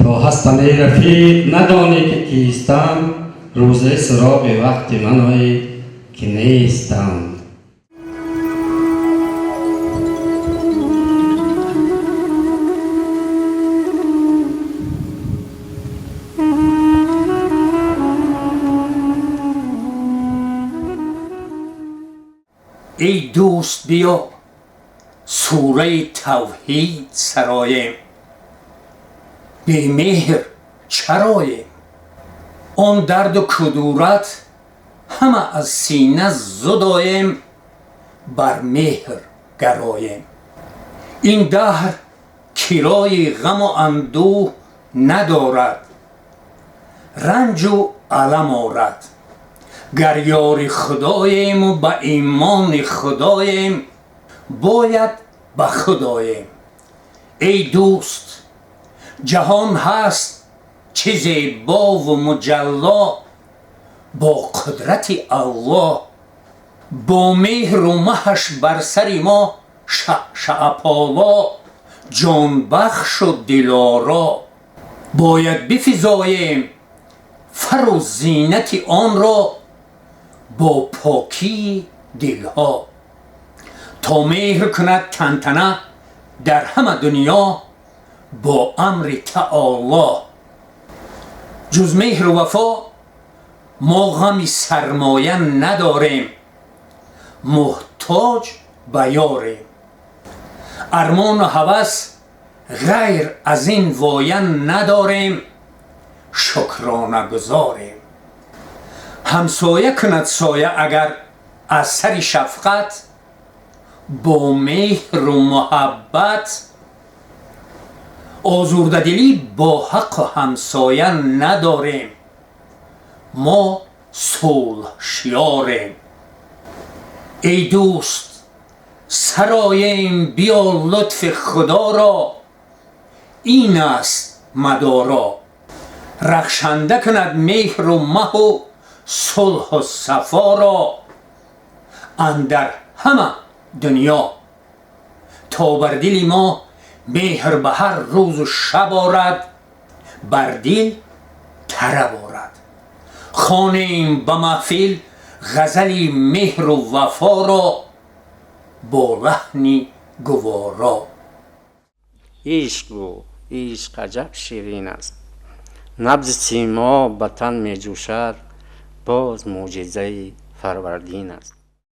تا هستن رفیق ندانی که کیستم، روزه سراغ وقت منای که نیستم. ای دوست بیا سوره توحید سرایم، بی مهر چرایم. آن درد و کدورت همه از سینه زدایم، بر مهر گرایم. این دهر کرای غم و اندوه ندارد، رنج و الم آرد. گر یار خداییم و به ایمان خداییم، باید به خداییم. ای دوست جهان هست چه زیبا و مجلا، با قدرت الله. با مهر و مهش بر سر ما شعشع پالا، جان بخش و دلارا. باید بفزاییم فر و زینت آن را، با پاکی دلها. تا مهر کند تنتنه در همه دنیا، با امر تعالی. جز مهر و وفا ما غم سرمایه نداریم، محتاج به یاریم. ارمان و هوس غیر از این وایه نداریم، شکرانه گزاریم. همسایه کند سایه اگر از سر شفقت، با مهر و محبت. آزرده دلی با حق و همسایه نداریم، ما صلح شیاریم. ای دوست سرایم بیا لطف خدا را، این است مدارا. رخشنده کند مهر و مه و صلح و صفا را، اندر همه دنیا. تا بر دل ما مهر به هر روز و شب آرد، بر دل طرب آرد. خوانیم به محفل غزلی مهر و وفا را، با لحنی گوارا. عشق گو عشق عجب شیرین است، نبض سیما به تن می جوشد، باز معجزه فروردین است.